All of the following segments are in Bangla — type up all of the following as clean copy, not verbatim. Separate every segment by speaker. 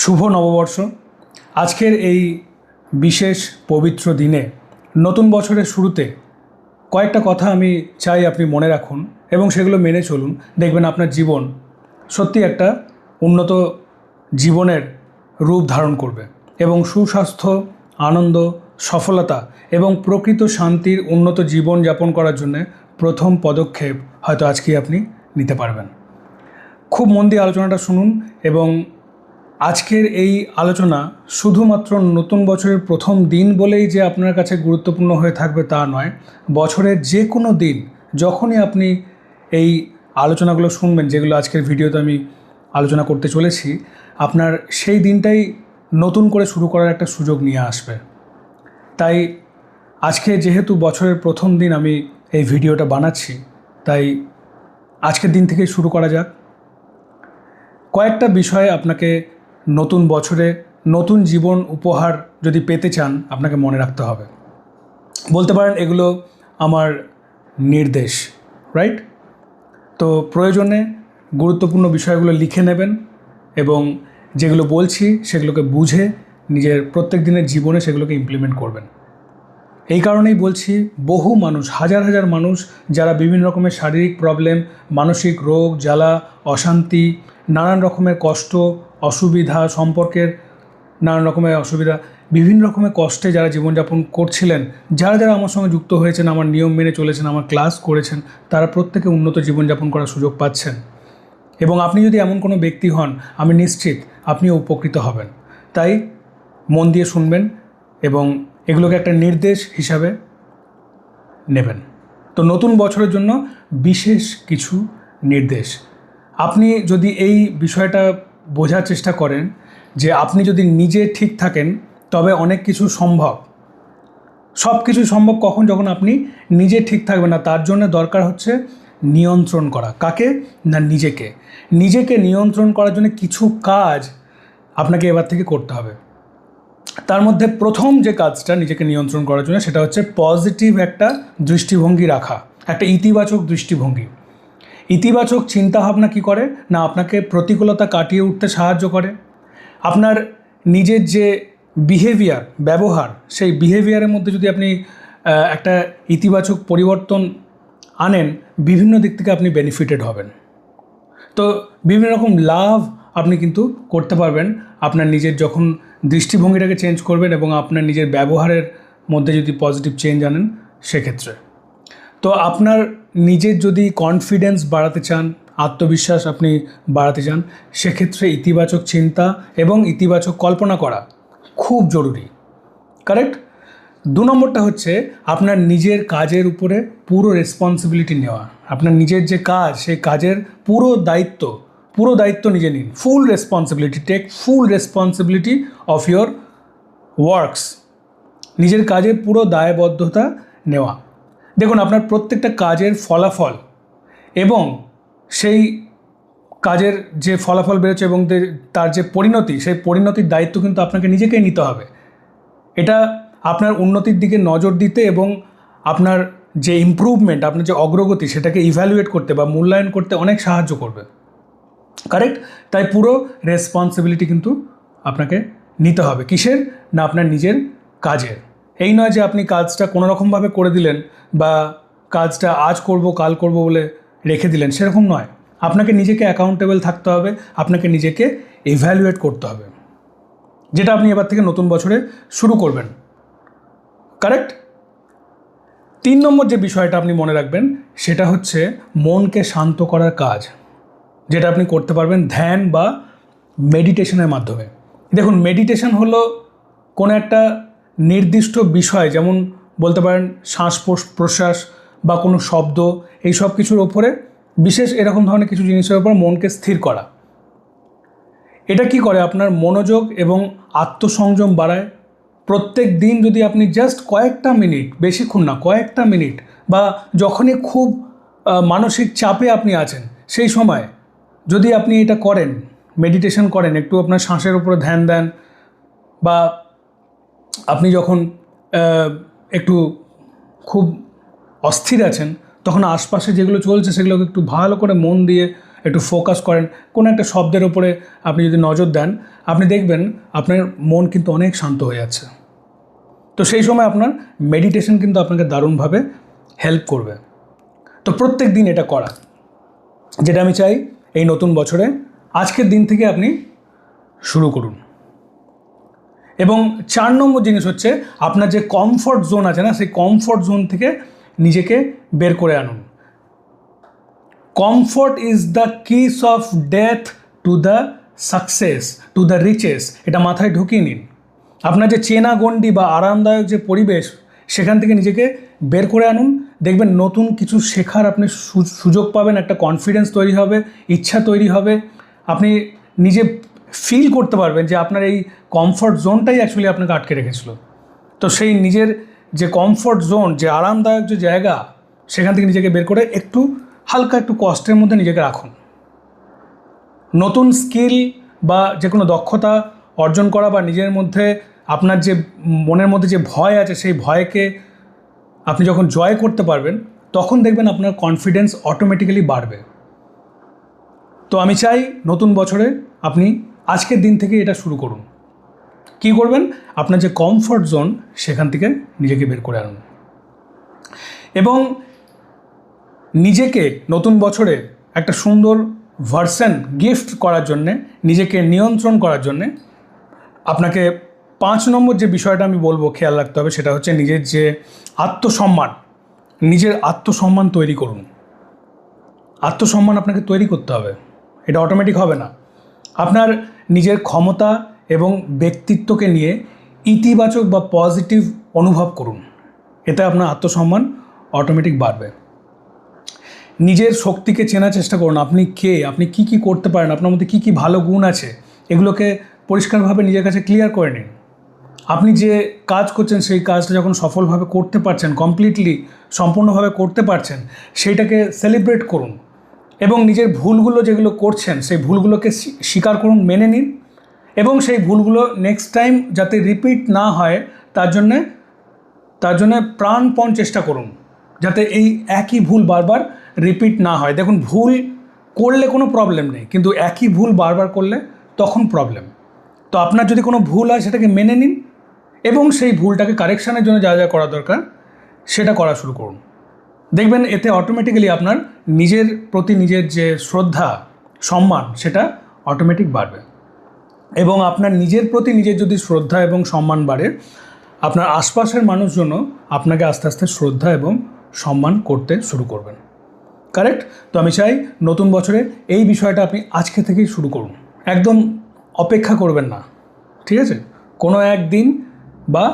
Speaker 1: শুভ নববর্ষ। আজকের এই বিশেষ পবিত্র দিনে নতুন বছরের শুরুতে কয়েকটা কথা আমি চাই আপনি মনে রাখুন এবং সেগুলো মেনে চলুন। দেখবেন আপনার জীবন সত্যি একটা উন্নত জীবনের রূপ ধারণ করবে এবং সুস্বাস্থ্য, আনন্দ, সফলতা এবং প্রকৃত শান্তির উন্নত জীবন যাপন করার জন্য প্রথম পদক্ষেপ হয়তো আজকেই আপনি নিতে পারবেন। খুব মন দিয়ে আলোচনাটা শুনুন এবং আজকের এই আলোচনা শুধুমাত্র নতুন বছরের প্রথম দিন বলেই যে আপনার কাছে গুরুত্বপূর্ণ হয়ে থাকবে তা নয়। বছরের যে কোনো দিন যখনই আপনি এই আলোচনাগুলো শুনবেন, যেগুলো আজকের ভিডিওতে আমি আলোচনা করতে চলেছি, আপনার সেই দিনটাই নতুন করে শুরু করার একটা সুযোগ নিয়ে আসবে। তাই আজকে যেহেতু বছরের প্রথম দিন আমি এই ভিডিওটা বানাচ্ছি, তাই আজকের দিন থেকেই শুরু করা যাক। কয়েকটা বিষয়ে আপনাকে নতুন বছরে নতুন জীবন উপহার যদি পেতে চান আপনাকে মনে রাখতে হবে। বলতে পারেন এগুলো আমার নির্দেশ, রাইট? তো প্রয়োজনে গুরুত্বপূর্ণ বিষয়গুলো লিখে নেবেন এবং যেগুলো বলছি সেগুলোকে বুঝে নিজের প্রত্যেক দিনের জীবনে সেগুলোকে ইমপ্লিমেন্ট করবেন। এই কারণেই বলছি, বহু মানুষ, হাজার হাজার মানুষ যারা বিভিন্ন রকমের শারীরিক প্রবলেম, মানসিক রোগ, জ্বালা, অশান্তি, নানান রকমের কষ্ট, অসুবিধা, সম্পর্কের নানান রকমের অসুবিধা, বিভিন্ন রকমের কষ্টে যারা জীবনযাপন করছিলেন, যারা যারা আমার সঙ্গে যুক্ত হয়েছেন, আমার নিয়ম মেনে চলেছেন, আমার ক্লাস করেছেন, তারা প্রত্যেকে উন্নত জীবনযাপন করার সুযোগ পাচ্ছেন। এবং আপনি যদি এমন কোনো ব্যক্তি হন, আমি নিশ্চিত আপনিও উপকৃত হবেন। তাই মন দিয়ে শুনবেন এবং এগুলোকে একটা নির্দেশ হিসাবে নেবেন। তো নতুন বছরের জন্য বিশেষ কিছু নির্দেশ। আপনি যদি এই বিষয়টা বোঝার চেষ্টা করেন যে আপনি যদি নিজে ঠিক থাকেন তবে অনেক কিছু সম্ভব। সব কিছু সম্ভব কখন? যখন আপনি নিজে ঠিক থাকবেন না। তার জন্য দরকার হচ্ছে নিয়ন্ত্রণ করা। কাকে? না, নিজেকে। নিজেকে নিয়ন্ত্রণ করার জন্য কিছু কাজ আপনাকে এবার থেকে করতে হবে। তার মধ্যে প্রথম যে কাজটা নিজেকে নিয়ন্ত্রণ করার জন্য, সেটা হচ্ছে পজিটিভ একটা দৃষ্টিভঙ্গি রাখা, একটা ইতিবাচক দৃষ্টিভঙ্গি। ইতিবাচক চিন্তাভাবনা কী করে? না, আপনাকে প্রতিকূলতা কাটিয়ে উঠতে সাহায্য করে। আপনার নিজের যে বিহেভিয়ার, ব্যবহার, সেই বিহেভিয়ারের মধ্যে যদি আপনি একটা ইতিবাচক পরিবর্তন আনেন, বিভিন্ন দিক থেকে আপনি বেনিফিটেড হবেন। তো বিভিন্ন রকম লাভ আপনি কিন্তু করতে পারবেন আপনার নিজের, যখন দৃষ্টিভঙ্গিটাকে চেঞ্জ করবেন এবং আপনার নিজের ব্যবহারের মধ্যে যদি পজিটিভ চেঞ্জ আনেন সেক্ষেত্রে। তো আপনার নিজের যদি কনফিডেন্স বাড়াতে চান, আত্মবিশ্বাস আপনি বাড়াতে চান, সেক্ষেত্রে ইতিবাচক চিন্তা এবং ইতিবাচক কল্পনা করা খুব জরুরি। কারেক্ট? 2 নম্বরটা হচ্ছে আপনার নিজের কাজের উপরে পুরো রেসপন্সিবিলিটি নেওয়া। আপনার নিজের যে কাজ, সেই কাজের পুরো দায়িত্ব নিজে নিন। Full responsibility, take full responsibility of your works. নিজের কাজের পুরো দায়বদ্ধতা নেওয়া। দেখুন, আপনার প্রত্যেকটা কাজের ফলাফল এবং সেই কাজের যে ফলাফল বেরোচ্ছে এবং তার যে পরিণতি, সেই পরিণতির দায়িত্ব কিন্তু আপনাকে নিজেকেই নিতে হবে। এটা আপনার উন্নতির দিকে নজর দিতে এবং আপনার যে ইমপ্রুভমেন্ট, আপনার যে অগ্রগতি, সেটাকে ইভ্যালুয়েট করতে বা মূল্যায়ন করতে অনেক সাহায্য করবে। কারেক্ট? তাই পুরো রেসপন্সিবিলিটি কিন্তু আপনাকে নিতে হবে। কিসের? না, আপনার নিজের কাজের। এই নয় যে আপনি কাজটা কোনোরকমভাবে করে দিলেন বা কাজটা আজ করব কাল করব বলে রেখে দিলেন, সেরকম নয়। আপনাকে নিজেকে অ্যাকাউন্টেবল থাকতে হবে, আপনাকে নিজেকে ইভ্যালুয়েট করতে হবে, যেটা আপনি এবার থেকে নতুন বছরে শুরু করবেন। কারেক্ট? 3 নম্বর যে বিষয়টা আপনি মনে রাখবেন, সেটা হচ্ছে মনকে শান্ত করার কাজ, যেটা আপনি করতে পারবেন ধ্যান বা মেডিটেশনের মাধ্যমে। দেখুন, মেডিটেশন হলো কোনো একটা নির্দিষ্ট বিষয়, যেমন বলতে পারেন শ্বাস প্রশ্বাস বা কোনো শব্দ, এই সব কিছুর ওপরে বিশেষ এরকম ধরনের কিছু জিনিসের ওপর মনকে স্থির করা। এটা কি করে? আপনার মনোযোগ এবং আত্মসংযম বাড়ায়। প্রত্যেক দিন যদি আপনি জাস্ট কয়েকটা মিনিট, বেশিক্ষণ না, কয়েকটা মিনিট, বা যখনই খুব মানসিক চাপে আপনি আছেন সেই সময় যদি আপনি এটা করেন, মেডিটেশন করেন, একটু আপনার শ্বাসের উপরে ধ্যান দেন, বা আপনি যখন একটু খুব অস্থির আছেন তখন আশপাশে যেগুলো চলছে সেগুলোকে একটু ভালো করে মন দিয়ে একটু ফোকাস করেন, কোনো একটা শব্দের ওপরে আপনি যদি নজর দেন, আপনি দেখবেন আপনার মন কিন্তু অনেক শান্ত হয়ে যাচ্ছে। তো সেই সময় আপনার মেডিটেশন কিন্তু আপনাকে দারুণভাবে হেল্প করবে। তো প্রত্যেক দিন এটা করা, যেটা আমি চাই এই নতুন বছরে আজকের দিন থেকে আপনি শুরু করুন। এবং 4 নম্বর জিনিস হচ্ছে আপনার যে কমফর্ট জোন আছে না, সেই কমফর্ট জোন থেকে নিজেকে বের করে আনুন। Comfort is the kiss of death to the success, to the riches. এটা মাথায় ঢুকিয়ে নিন। আপনার যে চেনা গণ্ডি বা আরামদায়ক যে পরিবেশ, সেখান থেকে নিজেকে বের করে আনুন। দেখবেন নতুন কিছু শেখার আপনি সুযোগ পাবেন, একটা কনফিডেন্স তৈরি হবে, ইচ্ছা তৈরি হবে। আপনি নিজে ফিল করতে পারবেন যে আপনার এই কমফর্ট জোনটাই অ্যাকচুয়ালি আপনাকে আটকে রেখেছিল। তো সেই নিজের যে কমফর্ট জোন, যে আরামদায়ক যে জায়গা, সেখান থেকে নিজেকে বের করে একটু হালকা একটু কষ্টের মধ্যে নিজেকে রাখুন। নতুন স্কিল বা যে কোনো দক্ষতা অর্জন করা, বা নিজের মধ্যে আপনার যে মনের মধ্যে যে ভয় আছে, সেই ভয়কে আপনি যখন জয় করতে পারবেন, তখন দেখবেন আপনার কনফিডেন্স অটোমেটিক্যালি বাড়বে। তো আমি চাই নতুন বছরে আপনি আজকের দিন থেকে এটা শুরু করুন। কি করবেন? আপনার যে কমফর্ট জোন, সেখান থেকে নিজেকে বের করে আনুন। এবং নিজেকে নতুন বছরে একটা সুন্দর ভার্সন গিফট করার জন্যে, নিজেকে নিয়ন্ত্রণ করার জন্যে আপনাকে 5 নম্বর যে বিষয়টা আমি বলবো খেয়াল রাখতে হবে, সেটা হচ্ছে নিজের যে আত্মসম্মান, নিজের আত্মসম্মান তৈরি করুন। আত্মসম্মান আপনাকে তৈরি করতে হবে, এটা অটোমেটিক হবে না। আপনার নিজের ক্ষমতা এবং ব্যক্তিত্বকে নিয়ে ইতিবাচক বা পজিটিভ অনুভব করুন, এতে আপনার আত্মসম্মান অটোমেটিক বাড়বে। নিজের শক্তিকে চেনার চেষ্টা করুন। আপনি কে, আপনি কি কি করতে পারেন, আপনার মধ্যে কি কি ভালো গুণ আছে, এগুলোকে পরিষ্কারভাবে নিজের কাছে ক্লিয়ার করে নিন। আপনি যে কাজ করছেন, সেই কাজটা যখন সফলভাবে করতে পারছেন, কমপ্লিটলি সম্পূর্ণভাবে করতে পারছেন, সেইটাকে সেলিব্রেট করুন। এবং নিজের ভুলগুলো যেগুলো করছেন, সেই ভুলগুলোকে স্বীকার করুন, মেনে নিন। এবং সেই ভুলগুলো নেক্সট টাইম যাতে রিপিট না হয়, তার জন্যে প্রাণপণ চেষ্টা করুন, যাতে এই একই ভুল বারবার রিপিট না হয়। দেখুন, ভুল করলে কোনো প্রবলেম নেই, কিন্তু একই ভুল বারবার করলে তখন প্রবলেম। তো আপনার যদি কোনো ভুল হয়, সেটাকে মেনে নিন এবং সেই ভুলটাকে কারেকশানের জন্য যা যা করা দরকার সেটা করা শুরু করুন। দেখবেন এতে অটোমেটিক্যালি আপনার নিজের প্রতি নিজের যে শ্রদ্ধা, সম্মান, সেটা অটোমেটিক বাড়বে। এবং আপনার নিজের প্রতি নিজের যদি শ্রদ্ধা এবং সম্মান বাড়ে, আপনার আশপাশের মানুষজনও আপনাকে আস্তে আস্তে শ্রদ্ধা এবং সম্মান করতে শুরু করবেন। কারেক্ট? তো আমি চাই নতুন বছরে এই বিষয়টা আপনি আজকে থেকেই শুরু করুন। একদম অপেক্ষা করবেন না, ঠিক আছে? কোনো এক দিন বা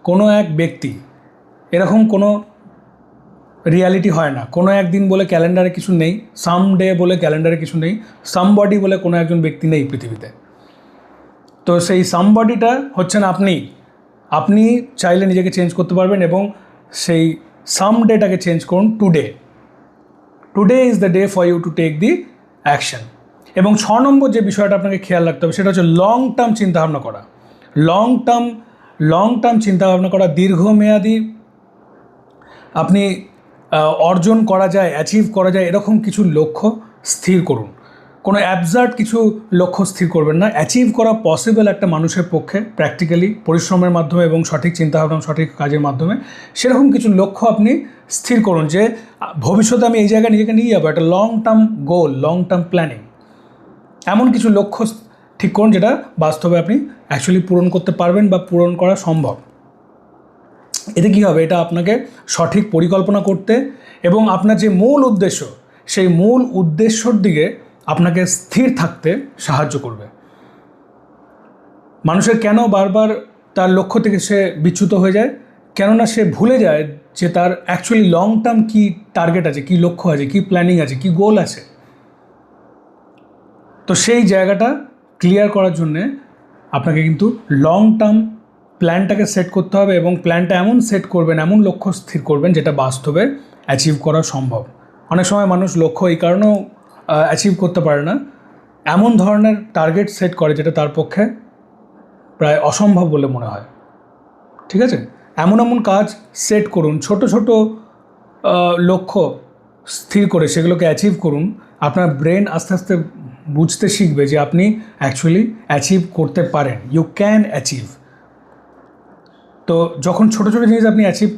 Speaker 1: কোনো এক ব্যক্তি, এরকম কোনো রিয়ালিটি হয় না। কোনো একদিন বলে ক্যালেন্ডারে কিছু নেই, সাম ডে বলে ক্যালেন্ডারে কিছু নেই, সামবডি বলে কোনো একজন ব্যক্তি নেই পৃথিবীতে। তো সেই সামবডিটা হচ্ছেন আপনি। আপনি চাইলে নিজেকে চেঞ্জ করতে পারবেন এবং সেই সাম ডেটাকে চেঞ্জ করুন today. Today is the day for you to take the action. এবং 6 নম্বর যে বিষয়টা আপনাকে খেয়াল রাখতে হবে, সেটা হচ্ছে লং টার্ম চিন্তাভাবনা করা। লং টার্ম চিন্তাভাবনা করা, দীর্ঘমেয়াদী আপনি অর্জন করা যায়, অ্যাচিভ করা যায়, এরকম কিছু লক্ষ্য স্থির করুন। কোনো অ্যাবসার্ড কিছু লক্ষ্য স্থির করবেন না। অ্যাচিভ করা পসিবল একটা মানুষের পক্ষে, প্র্যাকটিক্যালি পরিশ্রমের মাধ্যমে এবং সঠিক চিন্তাভাবনা, সঠিক কাজের মাধ্যমে। সেরকম কিছু লক্ষ্য আপনি স্থির করুন যে ভবিষ্যতে আমি এই জায়গায় নিজেকে নিয়ে যাবো, একটা long term goal, long term planning. এমন কিছু লক্ষ্য ঠিক করুন যেটা বাস্তবে আপনি অ্যাকচুয়ালি পূরণ করতে পারবেন বা পূরণ করা সম্ভব। এতে কী হবে? এটা আপনাকে সঠিক পরিকল্পনা করতে এবং আপনার যে মূল উদ্দেশ্য, সেই মূল উদ্দেশ্যর দিকে আপনাকে স্থির থাকতে সাহায্য করবে। মানুষের কেন বারবার তার লক্ষ্য থেকে সে বিচ্যুত হয়ে যায়? কেননা সে ভুলে যায় যে তার অ্যাকচুয়ালি লং টার্ম কী টার্গেট আছে, কী লক্ষ্য আছে, কী প্ল্যানিং আছে, কী গোল আছে। তো সেই জায়গাটা ক্লিয়ার করার জন্যে আপনাকে কিন্তু লং টার্ম প্ল্যানটাকে সেট করতে হবে এবং প্ল্যানটা এমন সেট করবেন, এমন লক্ষ্য স্থির করবেন যেটা বাস্তবে অ্যাচিভ করা সম্ভব। অনেক সময় মানুষ লক্ষ্য এই কারণেও অ্যাচিভ করতে পারে না, এমন ধরনের টার্গেট সেট করে যেটা তার পক্ষে প্রায় অসম্ভব বলে মনে হয়। ঠিক আছে? এমন কাজ সেট করুন, ছোট ছোট লক্ষ্য স্থির করে সেগুলোকে অ্যাচিভ করুন, আপনার ব্রেন আস্তে আস্তে বুঝতে শিখবে যে আপনি অ্যাকচুয়ালি অ্যাচিভ করতে পারেন, ইউ ক্যান অ্যাচিভ। তো যখন ছোটো ছোটো জিনিস আপনি অ্যাচিভ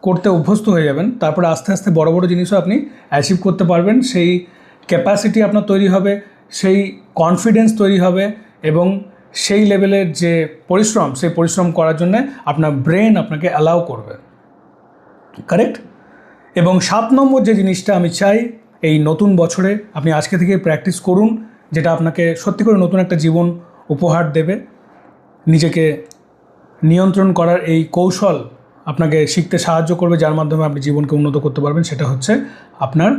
Speaker 1: করতে অভ্যস্ত হয়ে যাবেন, তারপরে আস্তে আস্তে বড় বড় জিনিসও আপনি অ্যাচিভ করতে পারবেন। সেই ক্যাপাসিটি আপনার তৈরি হবে, সেই কনফিডেন্স তৈরি হবে, এবং সেই লেভেলের যে পরিশ্রম, সেই পরিশ্রম করার জন্য আপনার ব্রেন আপনাকে অ্যালাউ করবে। কারেক্ট? এবং 7 নম্বর যে জিনিসটা আমি চাই এই নতুন বছরে আপনি আজকে থেকে প্র্যাকটিস করুন, যেটা আপনাকে সত্যি করে নতুন একটা জীবন উপহার দেবে। নিজেকে নিয়ন্ত্রণ করার এই কৌশল আপনাকে শিখতে সাহায্য করবে, যার মাধ্যমে আপনি জীবনকে উন্নত করতে পারবেন। সেটা হচ্ছে আপনার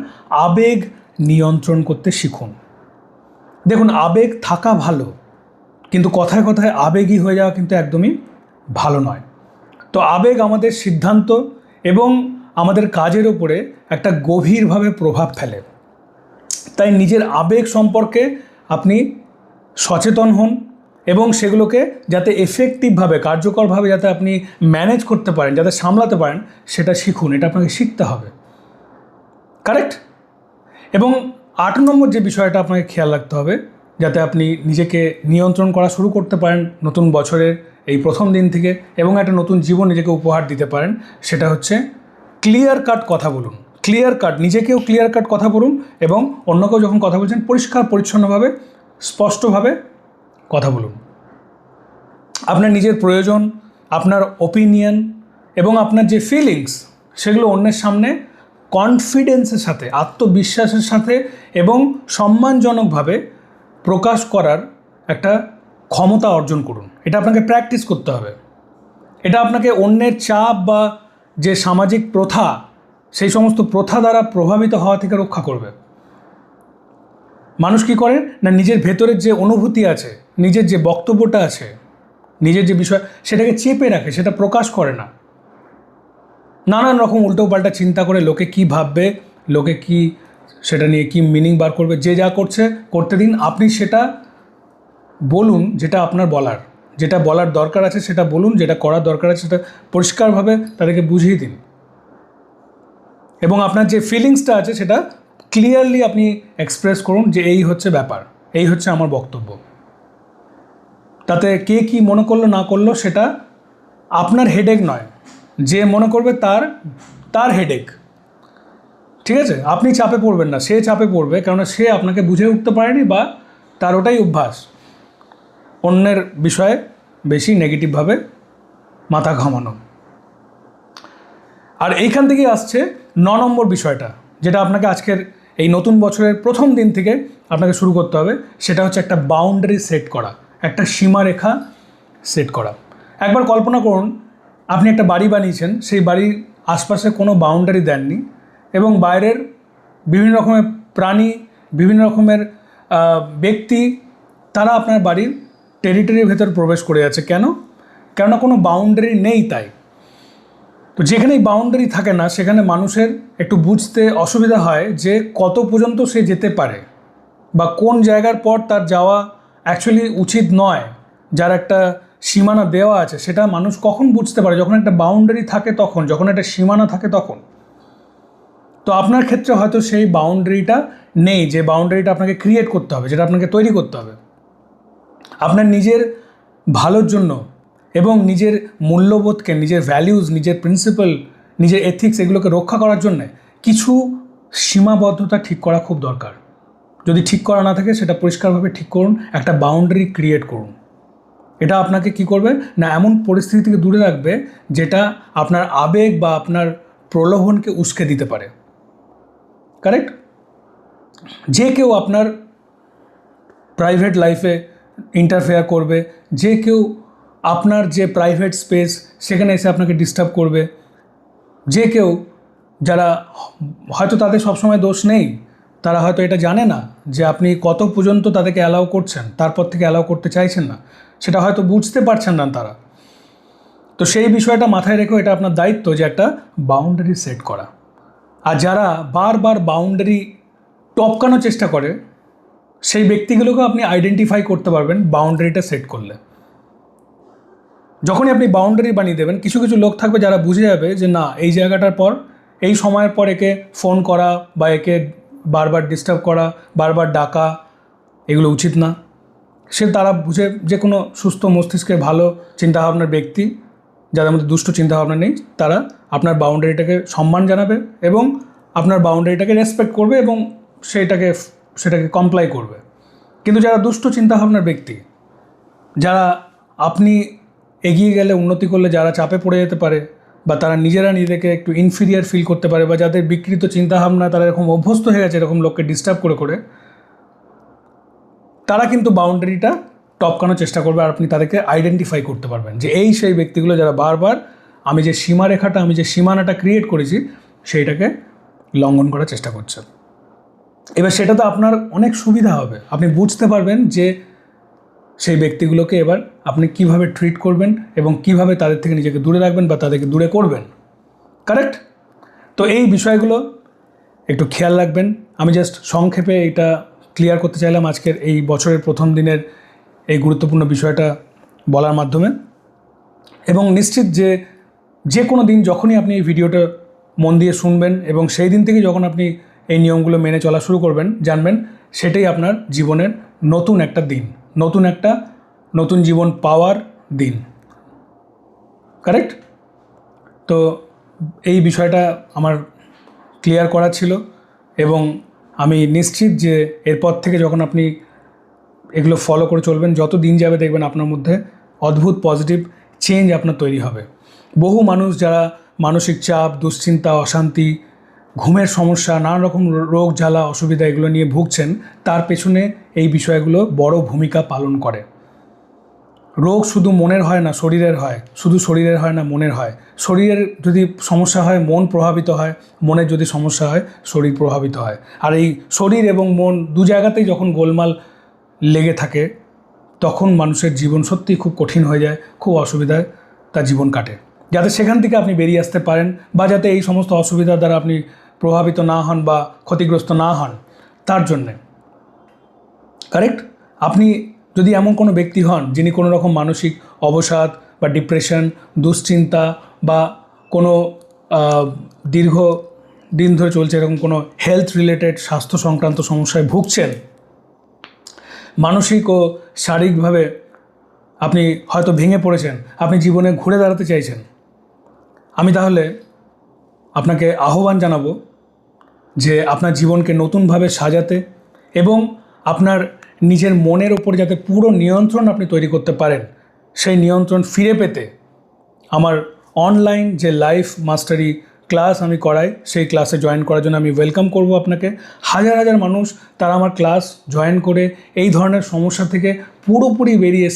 Speaker 1: আবেগ নিয়ন্ত্রণ করতে শিখুন। দেখুন, আবেগ থাকা ভালো, কিন্তু কথায় কথায় আবেগী হয়ে যাওয়া কিন্তু একদমই ভালো নয়। তো আবেগ আমাদের সিদ্ধান্ত এবং আমাদের কাজের উপরে একটা গভীরভাবে প্রভাব ফেলে। তাই নিজের আবেগ সম্পর্কে আপনি সচেতন হন এবং সেগুলোকে যাতে এফেক্টিভভাবে, কার্যকরভাবে যাতে আপনি ম্যানেজ করতে পারেন, যাতে সামলাতে পারেন, সেটা শিখুন। এটা আপনাকে শিখতে হবে। কারেক্ট? এবং 8 নম্বর যে বিষয়টা আপনাকে খেয়াল রাখতে হবে, যাতে আপনি নিজেকে নিয়ন্ত্রণ করা শুরু করতে পারেন নতুন বছরের এই প্রথম দিন থেকে, এবং একটা নতুন জীবন নিজেকে উপহার দিতে পারেন, সেটা হচ্ছে ক্লিয়ার কাট কথা বলুন। ক্লিয়ার কাট, নিজেকেও ক্লিয়ার কাট কথা বলুন, এবং অন্যকেও যখন কথা বলছেন পরিষ্কার পরিচ্ছন্নভাবে, স্পষ্টভাবে কথা বলুন। আপনার নিজের প্রয়োজন, আপনার ওপিনিয়ন এবং আপনার যে ফিলিংস, সেগুলো অন্যের সামনে কনফিডেন্সের সাথে, আত্মবিশ্বাসের সাথে এবং সম্মানজনকভাবে প্রকাশ করার একটা ক্ষমতা অর্জন করুন। এটা আপনাকে প্র্যাকটিস করতে হবে। এটা আপনাকে অন্যের চাপ বা যে সামাজিক প্রথা, সেই সমস্ত প্রথা দ্বারা প্রভাবিত হওয়া থেকে রক্ষা করবে। মানুষ কী করে না, নিজের ভেতরের যে অনুভূতি আছে, নিজের যে বক্তব্যটা আছে, নিজের যে বিষয়, সেটাকে চেপে রাখে, সেটা প্রকাশ করে না। নানান রকম উল্টো পাল্টা চিন্তা করে লোকে কি ভাববে, লোকে কি সেটা নিয়ে কি মিনিং বার করবে, যে যা করছে করতে দিন। আপনি সেটা বলুন, যেটা আপনার বলার, যেটা বলার দরকার আছে সেটা বলুন, যেটা করার দরকার আছে সেটা পরিষ্কারভাবে তাদেরকে বুঝিয়ে দিন। এবং আপনার যে ফিলিংসটা আছে সেটা ক্লিয়ারলি আপনি এক্সপ্রেস করুন যে এই হচ্ছে ব্যাপার, এই হচ্ছে আমার বক্তব্য। তাতে কে কী মনে করলো না করলো সেটা আপনার হেডেক নয়, যে মনে করবে তার হেডেক। ঠিক আছে? আপনি চাপে পড়বেন না, সে চাপে পড়বে, কারণ সে আপনাকে বুঝে উঠতে পারেনি, বা তার ওটাই অভ্যাস অন্যের বিষয়ে বেশি নেগেটিভভাবে মাথা ঘামানো। আর এইখান থেকেই আসছে 9 নম্বর বিষয়টা, যেটা আপনাকে আজকের এই নতুন বছরের প্রথম দিন থেকে আপনাকে শুরু করতে হবে। সেটা হচ্ছে একটা বাউন্ডারি সেট করা, একটা সীমারেখা সেট করা। একবার কল্পনা করুন, আপনি একটা বাড়ি বানিয়েছেন, সেই বাড়ির আশপাশে কোনো বাউন্ডারি দেননি, এবং বাইরের বিভিন্ন রকমের প্রাণী, বিভিন্ন রকমের ব্যক্তি, তারা আপনার বাড়ির টেরিটরির ভেতর প্রবেশ করে যাচ্ছে। কেননা কোনো বাউন্ডারি নেই। তাই তো যেখানেই বাউন্ডারি থাকে না, সেখানে মানুষের একটু বুঝতে অসুবিধা হয় যে কত পর্যন্ত সে যেতে পারে, বা কোন জায়গার পর তার যাওয়া অ্যাকচুয়ালি উচিত নয়। যার একটা সীমানা দেওয়া আছে, সেটা মানুষ কখন বুঝতে পারে? যখন একটা বাউন্ডারি থাকে তখন, যখন একটা সীমানা থাকে তখন। তো আপনার ক্ষেত্রে হয়তো সেই বাউন্ডারিটা নেই, যে বাউন্ডারিটা আপনাকে ক্রিয়েট করতে হবে, যেটা আপনাকে তৈরি করতে হবে। আপনার নিজের ভালোর জন্য এবং নিজের মূল্যবোধকে, নিজের ভ্যালিউজ, নিজের প্রিন্সিপাল, নিজের এথিক্স, এগুলোকে রক্ষা করার জন্য কিছু সীমাবদ্ধতা ঠিক করা খুব দরকার। যদি ঠিক করা না থাকে, সেটা পরিষ্কারভাবে ঠিক করুন, একটা বাউন্ডারি ক্রিয়েট করুন। এটা আপনাকে কি করবে না, এমন পরিস্থিতি থেকে দূরে রাখবে যেটা আপনার আবেগ বা আপনার প্রলোভনকে উস্কে দিতে পারে। কারেক্ট? যে কেউ আপনার প্রাইভেট লাইফে ইন্টারফেয়ার করবে, যে কেউ আপনার যে প্রাইভেট স্পেস, সেখানে এসে আপনাকে ডিস্টার্ব করবে, যে কেউ, যারা হয়তো তাদের সবসময় দোষ নেই, তারা হয়তো এটা জানে না যে আপনি কত পর্যন্ত তাদেরকে অ্যালাউ করছেন, তারপর থেকে অ্যালাউ করতে চাইছেন না, সেটা হয়তো বুঝতে পারছেন না তারা। তো সেই বিষয়টা মাথায় রেখেও এটা আপনার দায়িত্ব যে একটা বাউন্ডারি সেট করা। আর যারা বারবার বাউন্ডারি টপকানোর চেষ্টা করে, সেই ব্যক্তিগুলোকেও আপনি আইডেন্টিফাই করতে পারবেন বাউন্ডারিটা সেট করলে। যখনই আপনি বাউন্ডারি বানিয়ে দেবেন, কিছু কিছু লোক থাকবে যারা বুঝে যাবে যে না, এই জায়গাটার পর, এই সময়ের পর একে ফোন করা বা একে বারবার ডিস্টার্ব করা, বারবার ডাকা, এগুলো উচিত না। তারা বুঝে যে কোনো সুস্থ মস্তিষ্কে ভালো চিন্তাভাবনার ব্যক্তি, যাদের মধ্যে দুষ্ট চিন্তাভাবনা নেই, তারা আপনার বাউন্ডারিটাকে সম্মান জানাবে এবং আপনার বাউন্ডারিটাকে রেসপেক্ট করবে এবং সেটাকে কমপ্লাই করবে। কিন্তু যারা দুষ্ট চিন্তাভাবনার ব্যক্তি, যারা আপনি এগিয়ে গেলে, উন্নতি করলে যারা চাপে পড়ে যেতে পারে, বা তারা নিজেদেরকে একটু ইনফিরিয়ার ফিল করতে পারে, বা যাদের বিকৃত চিন্তাভাবনা, তারা এরকম অভ্যস্ত হয়ে গেছে এরকম লোককে ডিস্টার্ব করে, তারা কিন্তু বাউন্ডারিটা টপকানোর চেষ্টা করবে। আর আপনি তাদেরকে আইডেন্টিফাই করতে পারবেন যে এই সেই ব্যক্তিগুলো যারা বারবার আমি যে সীমারেখাটা, আমি যে সীমানাটা ক্রিয়েট করেছি সেইটাকে লঙ্ঘন করার চেষ্টা করছে। এবার সেটা তো আপনার অনেক সুবিধা হবে, আপনি বুঝতে পারবেন যে সেই ব্যক্তিগুলোকে এবার আপনি কিভাবে ট্রিট করবেন এবং কিভাবে তাদের থেকে নিজেকে দূরে রাখবেন বা তাদেরকে দূরে করবেন। কারেক্ট? তো এই বিষয়গুলো একটু খেয়াল রাখবেন। আমি জাস্ট সংক্ষেপে এটা ক্লিয়ার করতে চাইলাম আজকের এই বছরের প্রথম দিনের এই গুরুত্বপূর্ণ বিষয়টা বলার মাধ্যমে। এবং নিশ্চিত যে কোনো দিন যখনই আপনি এই ভিডিওটা মন দিয়ে শুনবেন এবং সেই দিন থেকে যখন আপনি এই নিয়মগুলো মেনে চলা শুরু করবেন, জানবেন সেটাই আপনার জীবনের নতুন একটা দিন, নতুন জীবন পাওয়ার দিন। কারেক্ট? তো এই বিষয়টা আমার ক্লিয়ার করা ছিল এবং আমি নিশ্চিত যে এরপর থেকে যখন আপনি এগুলো ফলো করে চলবেন, যত দিন যাবে দেখবেন আপনার মধ্যে অদ্ভুত পজিটিভ চেঞ্জ আপনার তৈরি হবে। বহু মানুষ যারা মানসিক চাপ, দুশ্চিন্তা, অশান্তি, ঘুমের সমস্যা, নানা রকম রোগ জ্বালা, অসুবিধা এগুলো নিয়ে ভুগছেন, তার পেছনে এই বিষয়গুলো বড় ভূমিকা পালন করে। রোগ শুধু মনের হয় না, শরীরের হয়। শুধু শরীরের হয় না, মনের হয়। শরীরের যদি সমস্যা হয়, মন প্রভাবিত হয়। মনের যদি সমস্যা হয়, শরীর প্রভাবিত হয়। আর এই শরীর এবং মন দু জায়গাতেই যখন গোলমাল লেগে থাকে, তখন মানুষের জীবন সত্যিই খুব কঠিন হয়ে যায়, খুব অসুবিধায় তার জীবন কাটে। যাতে সেখান থেকে আপনি বেরিয়ে আসতে পারেন, বা যাতে এই সমস্ত অসুবিধার দ্বারা আপনি প্রভাবিত না হন বা ক্ষতিগ্রস্ত না হন, তার জন্যে। কারেক্ট? আপনি যদি এমন কোনো ব্যক্তি হন যিনি কোনো রকম মানসিক অবসাদ বা ডিপ্রেশন, দুশ্চিন্তা বা কোনো দীর্ঘ দিন ধরে চলছে এরকম কোনো হেলথ রিলেটেড স্বাস্থ্য সংক্রান্ত সমস্যায় ভুগছেন, মানসিক ও শারীরিকভাবে আপনি হয়তো ভেঙে পড়েছেন, আপনি জীবনে ঘুরে দাঁড়াতে চাইছেন, আমি তাহলে আপনাকে আহ্বান জানাবো যে আপনার জীবনকে নতুনভাবে সাজাতে এবং আপনার নিজের মনের ওপর যাতে পুরো নিয়ন্ত্রণ আপনি তৈরি করতে পারেন, সেই নিয়ন্ত্রণ ফিরে পেতে আমার অনলাইন যে লাইফ মাস্টারি ক্লাস আমি করাই, সেই ক্লাসে জয়েন করার জন্য আমি ওয়েলকাম করব আপনাকে। হাজার হাজার মানুষ তারা আমার ক্লাস জয়েন করে এই ধরনের সমস্যা থেকে পুরোপুরি বেরিয়ে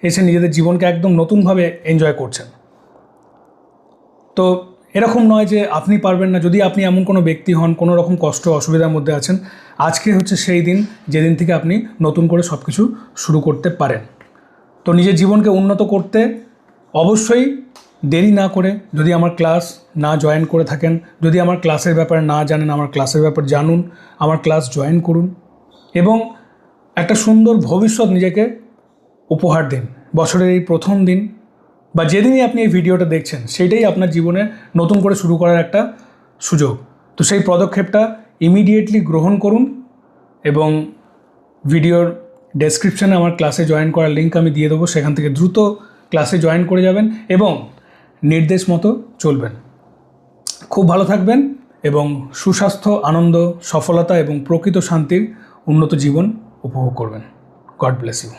Speaker 1: এসে নিজেদের জীবনকে একদম নতুনভাবে এনজয় করছেন। তো এরকম নয় যে আপনি পারবেন না। যদি আপনি এমন কোনো ব্যক্তি হন, কোনো রকম কষ্ট অসুবিধার মধ্যে আছেন, আজকে হচ্ছে সেই দিন যেদিন থেকে আপনি নতুন করে সব কিছু শুরু করতে পারেন। তো নিজের জীবনকে উন্নত করতে অবশ্যই দেরি না করে, যদি আমার ক্লাস না জয়েন করে থাকেন, যদি আমার ক্লাসের ব্যাপারে না জানেন, আমার ক্লাসের ব্যাপারে জানুন, আমার ক্লাস জয়েন করুন এবং একটা সুন্দর ভবিষ্যৎ নিজেকে উপহার দিন। বছরের এই প্রথম দিন বা যেদিনই আপনি এই ভিডিওটা দেখছেন, সেইটাই আপনার জীবনে নতুন করে শুরু করার একটা সুযোগ। তো সেই পদক্ষেপটা ইমিডিয়েটলি গ্রহণ করুন এবং ভিডিওর ডেসক্রিপশানে আমার ক্লাসে জয়েন করার লিঙ্ক আমি দিয়ে দেবো, সেখান থেকে দ্রুত ক্লাসে জয়েন করে যাবেন এবং নির্দেশ মতো চলবেন। খুব ভালো থাকবেন এবং সুস্বাস্থ্য, আনন্দ, সফলতা এবং প্রকৃত শান্তির উন্নত জীবন উপভোগ করবেন। God bless you.